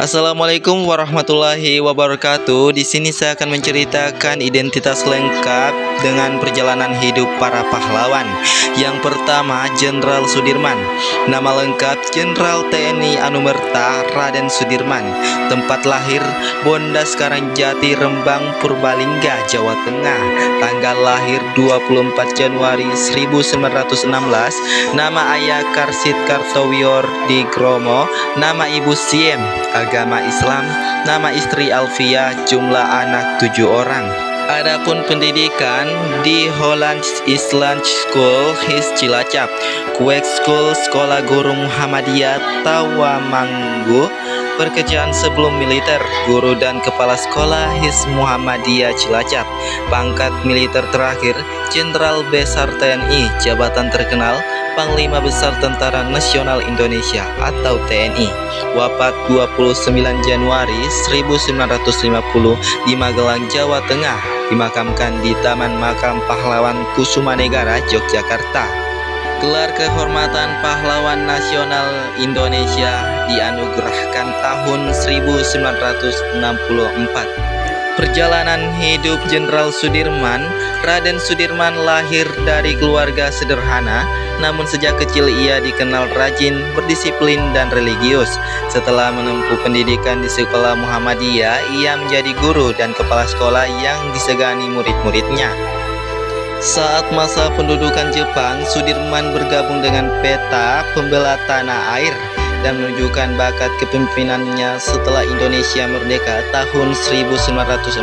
Assalamualaikum warahmatullahi wabarakatuh. Di sini saya akan menceritakan identitas lengkap dengan perjalanan hidup para pahlawan. Yang pertama, Jenderal Sudirman. Nama lengkap Jenderal TNI Anumerta Raden Sudirman. Tempat lahir Bondas Karangjati, Rembang, Purbalingga, Jawa Tengah. Tanggal lahir 24 Januari 1916. Nama ayah Karsid Kartowior di Gromo. Nama ibu Siem. Agama Islam. Nama istri Alfia. Jumlah anak 7 orang. Adapun pendidikan di Holland Island School His Cilacap, Kuek School Sekolah Guru Muhammadiyah Tawamanggu. Pekerjaan sebelum militer, guru dan kepala sekolah His Muhammadiyah Cilacap. Pangkat militer terakhir Jenderal Besar TNI. Jabatan terkenal Panglima Besar Tentara Nasional Indonesia atau TNI. Wafat 29 Januari 1950 di Magelang, Jawa Tengah. Dimakamkan di Taman Makam Pahlawan Kusumanegara, Yogyakarta. Gelar kehormatan Pahlawan Nasional Indonesia dianugerahkan tahun 1964. Perjalanan hidup Jenderal Sudirman. Raden Sudirman lahir dari keluarga sederhana, namun sejak kecil ia dikenal rajin, berdisiplin, dan religius. Setelah menempuh pendidikan di sekolah Muhammadiyah, ia menjadi guru dan kepala sekolah yang disegani murid-muridnya. Saat masa pendudukan Jepang, Sudirman bergabung dengan Peta Pembela Tanah Air dan menunjukkan bakat kepemimpinannya. Setelah Indonesia merdeka tahun 1945,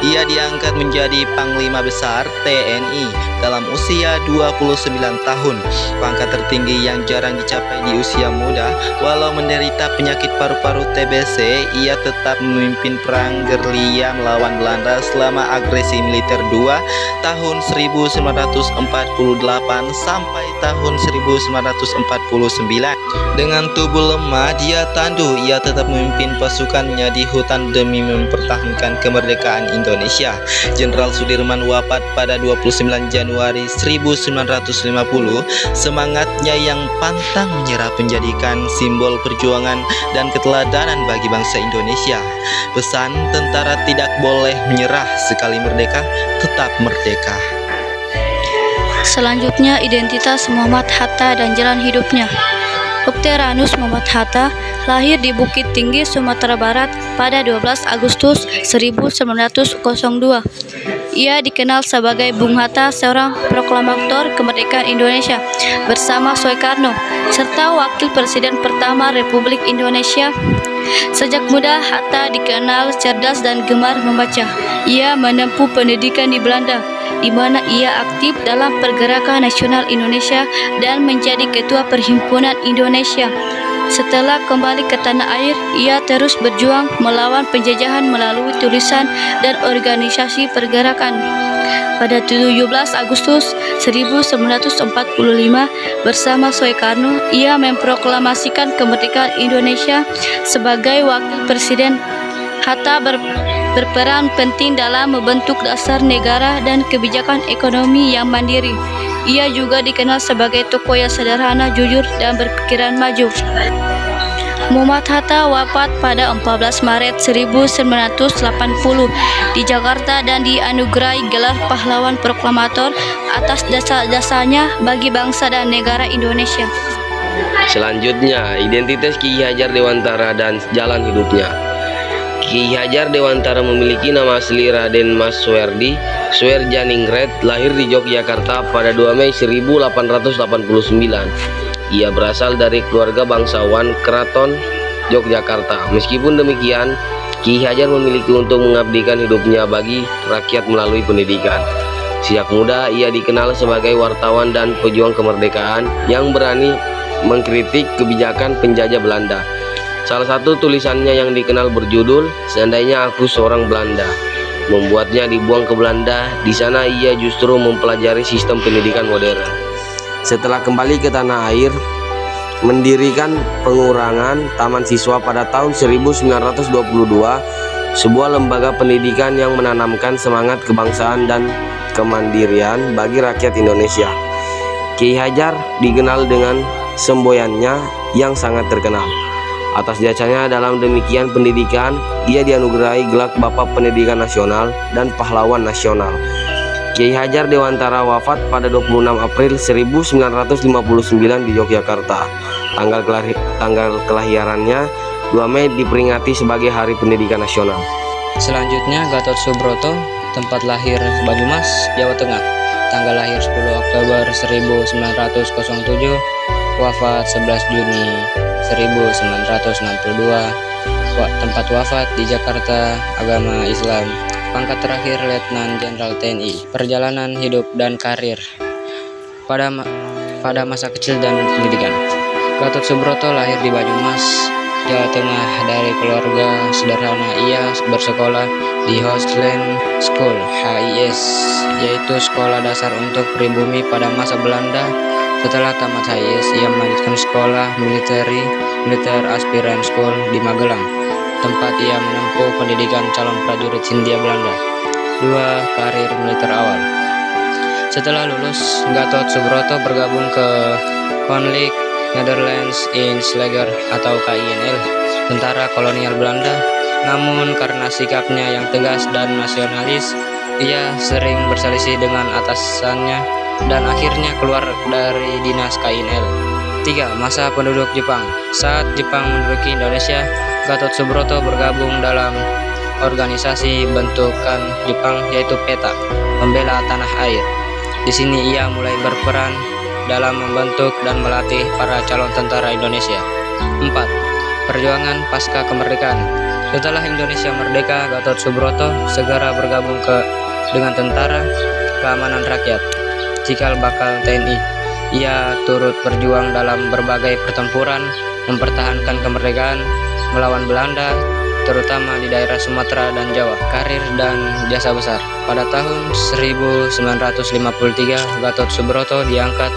ia diangkat menjadi Panglima Besar TNI dalam usia 29 tahun. Pangkat tertinggi yang jarang dicapai di usia muda. Walau menderita penyakit paru-paru TBC, ia tetap memimpin perang gerilya melawan Belanda selama agresi militer 2 tahun 1948 sampai tahun 1949. Dengan tubuh lemah, dia tanduk, ia tetap memimpin pasukannya di hutan demi mempertahankan kemerdekaan Indonesia. Jenderal Sudirman wafat pada 29 Januari 1950. Semangatnya yang pantang menyerah menjadikan simbol perjuangan dan keteladanan bagi bangsa Indonesia. Pesan tentara tidak boleh menyerah, sekali merdeka, tetap merdeka. Selanjutnya, identitas Muhammad Hatta dan jalan hidupnya. Oktavianus Muhammad Hatta lahir di Bukit Tinggi, Sumatera Barat pada 12 Agustus 1902. Ia dikenal sebagai Bung Hatta, seorang proklamator kemerdekaan Indonesia bersama Soekarno, serta wakil presiden pertama Republik Indonesia. Sejak muda, Hatta dikenal cerdas dan gemar membaca. Ia menempuh pendidikan di Belanda, di mana ia aktif dalam Pergerakan Nasional Indonesia dan menjadi Ketua Perhimpunan Indonesia. Setelah kembali ke tanah air, ia terus berjuang melawan penjajahan melalui tulisan dan organisasi pergerakan. Pada 17 Agustus 1945, bersama Soekarno, ia memproklamasikan kemerdekaan Indonesia sebagai wakil presiden. Hatta berperan penting dalam membentuk dasar negara dan kebijakan ekonomi yang mandiri. Ia juga dikenal sebagai tokoh yang sederhana, jujur, dan berpikiran maju. Muhammad Hatta wafat pada 14 Maret 1980 di Jakarta dan dianugerahi gelar pahlawan proklamator atas jasa-jasanya bagi bangsa dan negara Indonesia. Selanjutnya, identitas Ki Hajar Dewantara dan jalan hidupnya. Ki Hajar Dewantara memiliki nama asli Raden Mas Suwerdi Suwerjaningrat, lahir di Yogyakarta pada 2 Mei 1889. Ia berasal dari keluarga bangsawan Keraton Yogyakarta. Meskipun demikian, Ki Hajar memiliki untuk mengabdikan hidupnya bagi rakyat melalui pendidikan. Sejak muda, ia dikenal sebagai wartawan dan pejuang kemerdekaan yang berani mengkritik kebijakan penjajah Belanda. Salah satu tulisannya yang dikenal berjudul "Seandainya Aku Seorang Belanda" membuatnya dibuang ke Belanda. Di sana ia justru mempelajari sistem pendidikan modern. Setelah kembali ke tanah air, mendirikan pengurangan taman siswa pada tahun 1922, sebuah lembaga pendidikan yang menanamkan semangat kebangsaan dan kemandirian bagi rakyat Indonesia. Ki Hajar dikenal dengan semboyannya yang sangat terkenal. Atas jasanya dalam demikian pendidikan, ia dianugerahi gelar Bapak Pendidikan Nasional dan Pahlawan Nasional. Kiai Hajar Dewantara wafat pada 26 April 1959 di Yogyakarta. Tanggal kelahirannya 2 Mei diperingati sebagai Hari Pendidikan Nasional. Selanjutnya Gatot Subroto, tempat lahir Banyumas, Jawa Tengah. Tanggal lahir 10 Oktober 1907, wafat 11 Juni 1962. Tempat wafat di Jakarta, agama Islam. Pangkat terakhir Letnan Jenderal TNI. Perjalanan hidup dan karir pada masa kecil dan pendidikan. Gatot Subroto lahir di Banyumas, Jawa Tengah dari keluarga sederhana. Ia bersekolah di Hoogland School (HIS), yaitu sekolah dasar untuk pribumi pada masa Belanda. Setelah tamat HIS, ia melanjutkan sekolah militer Aspirant School di Magelang, tempat ia menempuh pendidikan calon prajurit Hindia Belanda. 2. Karir militer awal. Setelah lulus, Gatot Subroto bergabung ke Koninklijke Nederlands Indisch Leger atau KNL, tentara kolonial Belanda. Namun karena sikapnya yang tegas dan nasionalis, ia sering berselisih dengan atasannya dan akhirnya keluar dari dinas KNL. 3. Masa penduduk Jepang. Saat Jepang menduduki Indonesia, Gatot Subroto bergabung dalam organisasi bentukan Jepang yaitu PETA, Pembela Tanah Air. Di sini ia mulai berperan dalam membentuk dan melatih para calon tentara Indonesia. 4. Perjuangan pasca kemerdekaan. Setelah Indonesia merdeka, Gatot Subroto segera bergabung dengan Tentara Keamanan Rakyat, cikal bakal TNI. Ia turut berjuang dalam berbagai pertempuran, mempertahankan kemerdekaan, melawan Belanda, terutama di daerah Sumatera dan Jawa. Karir dan jasa besar. Pada tahun 1953, Gatot Subroto diangkat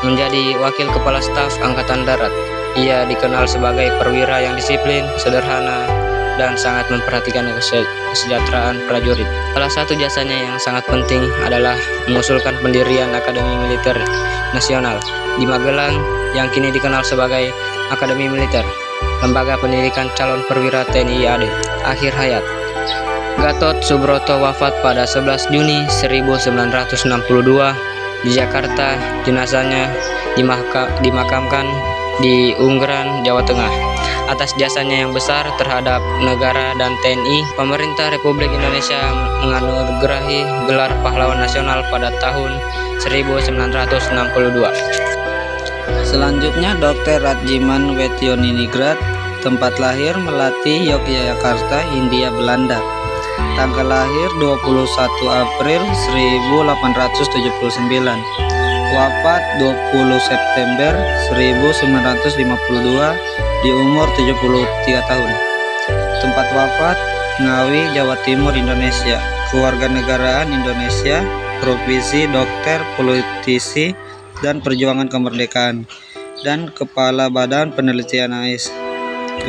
menjadi Wakil Kepala Staf Angkatan Darat. Ia dikenal sebagai perwira yang disiplin, sederhana, dan sangat memperhatikan kesejahteraan prajurit. Salah satu jasanya yang sangat penting adalah mengusulkan pendirian Akademi Militer Nasional di Magelang yang kini dikenal sebagai Akademi Militer, lembaga pendidikan calon perwira TNI AD. Akhir hayat. Gatot Subroto wafat pada 11 Juni 1962 di Jakarta. Jenazahnya dimakamkan di Ungaran, Jawa Tengah. Atas jasanya yang besar terhadap negara dan TNI, pemerintah Republik Indonesia menganugerahi gelar Pahlawan Nasional pada tahun 1962. Selanjutnya Dr. Radjiman Wetioniningrat, tempat lahir Melati, Yogyakarta, Hindia Belanda. Tanggal lahir 21 April 1879. Wafat 20 September 1952 di umur 73 tahun. Tempat wafat Ngawi, Jawa Timur, Indonesia. Kewarganegaraan Indonesia, profesi dokter, politisi, dan perjuangan kemerdekaan, dan Kepala Badan Penelitian AIS.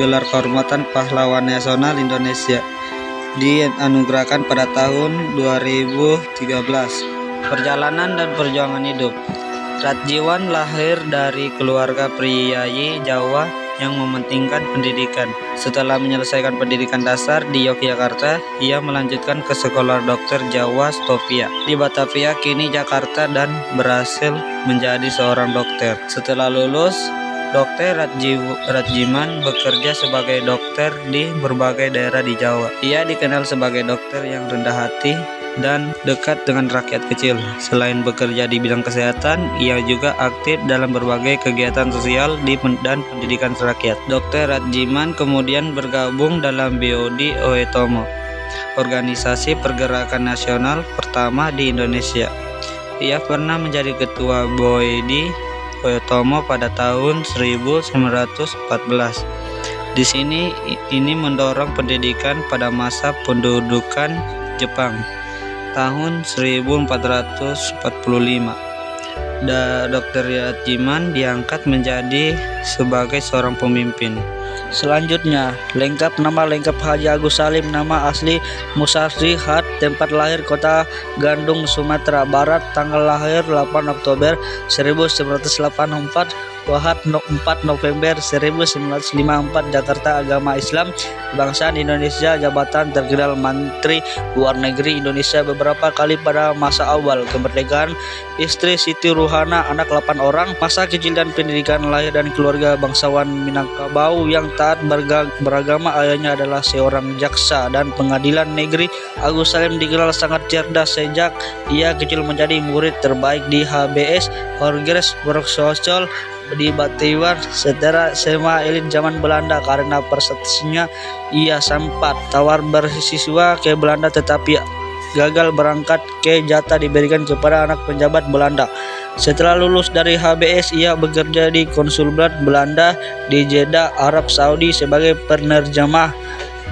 Gelar kehormatan Pahlawan Nasional Indonesia dianugerahkan pada tahun 2013. Perjalanan dan perjuangan hidup. Radjiwan lahir dari keluarga priyayi Jawa yang mementingkan pendidikan. Setelah menyelesaikan pendidikan dasar di Yogyakarta, ia melanjutkan ke Sekolah Dokter Jawa Stovia di Batavia, kini Jakarta, dan berhasil menjadi seorang dokter. Setelah lulus, Dr. Radjiman bekerja sebagai dokter di berbagai daerah di Jawa. Ia dikenal sebagai dokter yang rendah hati dan dekat dengan rakyat kecil. Selain bekerja di bidang kesehatan, ia juga aktif dalam berbagai kegiatan sosial dan pendidikan rakyat. Dr. Radjiman kemudian bergabung dalam BOD Oetomo, organisasi pergerakan nasional pertama di Indonesia. Ia pernah menjadi ketua BOD Oetomo pada tahun 1914. Di sini ini mendorong pendidikan pada masa pendudukan Jepang tahun 1445. Dr. Radjiman diangkat menjadi sebagai seorang pemimpin. Selanjutnya, nama lengkap Haji Agus Salim, nama asli Musafri Hat, tempat lahir Kota Gandung, Sumatera Barat, tanggal lahir 8 Oktober 1984, Fatwa 4 November 1954 Jakarta, agama Islam, kebangsaan Indonesia, jabatan terkenal Menteri Luar Negeri Indonesia beberapa kali pada masa awal kemerdekaan. Istri Siti Ruhana, anak 8 orang, masa kecil dan pendidikan, lahir dan keluarga bangsawan Minangkabau yang taat beragama. Ayahnya adalah seorang jaksa dan pengadilan negeri. Agus Salim dikenal sangat cerdas sejak ia kecil, menjadi murid terbaik di HBS Horgers Workshop di Batiwan, setelah SMA elit zaman Belanda. Karena prestasinya, ia sempat tawar bersiswa ke Belanda tetapi gagal berangkat ke jatah diberikan kepada anak pejabat Belanda. Setelah lulus dari HBS, ia bekerja di konsulat Belanda di Jeddah, Arab Saudi sebagai penerjemah.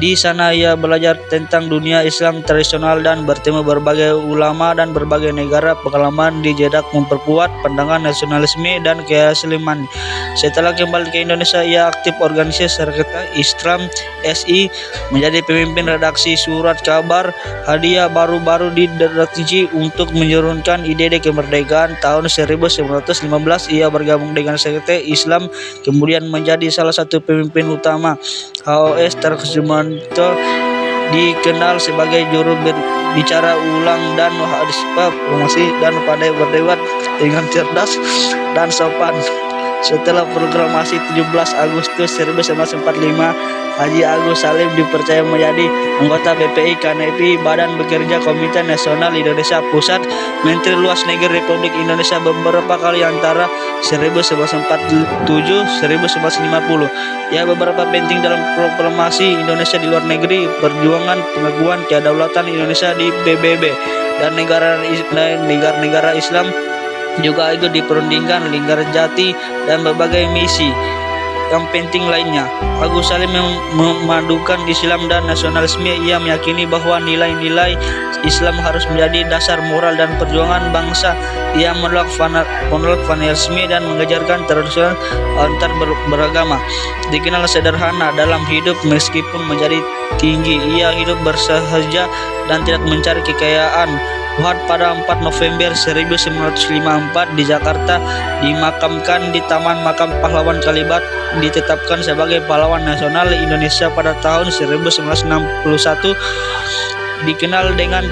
Di sana ia belajar tentang dunia Islam tradisional dan bertemu berbagai ulama dan berbagai negara. Pengalaman di Jeddah memperkuat pandangan nasionalisme dan keisliman. Setelah kembali ke Indonesia, ia aktif organisasi Syarikat Islam SI, menjadi pemimpin redaksi surat kabar hadiah baru-baru diredaksi untuk menurunkan ide kemerdekaan. Tahun 1915 ia bergabung dengan Syarikat Islam, kemudian menjadi salah satu pemimpin utama HOS tersebut. Dikenal sebagai juru bicara ulang dan hadis promosi dan pandai berdebat dengan cerdas dan sopan. Setelah proklamasi 17 Agustus 1945, Haji Agus Salim dipercaya menjadi anggota BPI KNPI, Badan Bekerja Komite Nasional Indonesia Pusat, Menteri Luar Negeri Republik Indonesia beberapa kali antara 1947-1950. Ya, beberapa penting dalam proklamasi Indonesia di luar negeri, perjuangan pengakuan kedaulatan Indonesia di PBB dan negara-negara Islam juga ikut diperundingkan, Lingkar Jati dan berbagai misi yang penting lainnya. Agus Salim memadukan Islam dan nasionalisme. Ia meyakini bahwa nilai-nilai Islam harus menjadi dasar moral dan perjuangan bangsa. Ia menolak fanatisme dan mengajarkan tradisional antar beragama. Dikenal sederhana dalam hidup meskipun menjadi tinggi. Ia hidup bersahaja dan tidak mencari kekayaan. Wafat pada 4 November 1954 di Jakarta, dimakamkan di Taman Makam Pahlawan Kalibata. Ditetapkan sebagai pahlawan nasional Indonesia pada tahun 1961. Dikenal dengan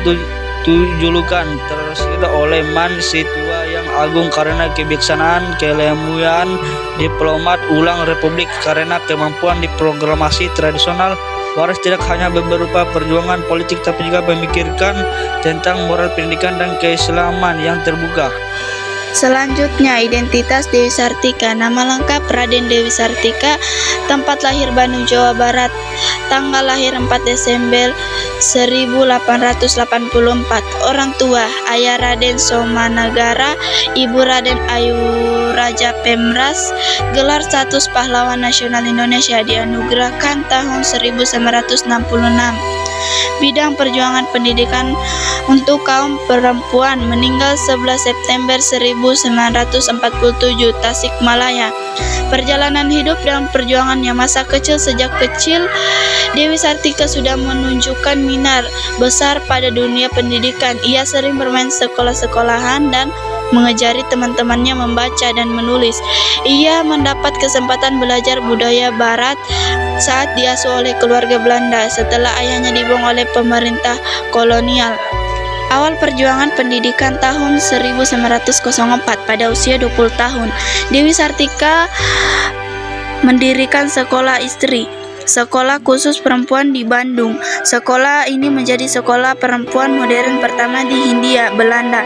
julukan tersebut oleh Man Situa yang agung karena kebijaksanaan, keilmuan, diplomat ulang Republik karena kemampuan diprogramasi tradisional. Waras tidak hanya berupa perjuangan politik tapi juga memikirkan tentang moral pendidikan dan keislaman yang terbuka. Selanjutnya, identitas Dewi Sartika. Nama lengkap Raden Dewi Sartika. Tempat lahir Bandung, Jawa Barat. Tanggal lahir 4 Desember 1884. Orang tua, ayah Raden Somanagara, ibu Raden Ayu Raja Pemras. Gelar status pahlawan nasional Indonesia dianugerahkan tahun 1966. Bidang perjuangan pendidikan untuk kaum perempuan, meninggal 11 September 1947, Tasikmalaya. Perjalanan hidup dan perjuangannya. Masa kecil. Sejak kecil, Dewi Sartika sudah menunjukkan minat besar pada dunia pendidikan. Ia sering bermain sekolah-sekolahan dan mengajari teman-temannya membaca dan menulis. Ia mendapat kesempatan belajar budaya Barat saat diasuh oleh keluarga Belanda setelah ayahnya dibuang oleh pemerintah kolonial. Awal perjuangan pendidikan tahun 1904. Pada usia 20 tahun, Dewi Sartika mendirikan sekolah istri, sekolah khusus perempuan di Bandung. Sekolah ini menjadi sekolah perempuan modern pertama di Hindia Belanda.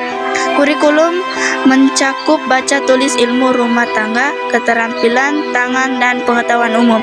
Kurikulum mencakup baca tulis, ilmu rumah tangga, keterampilan tangan, dan pengetahuan umum.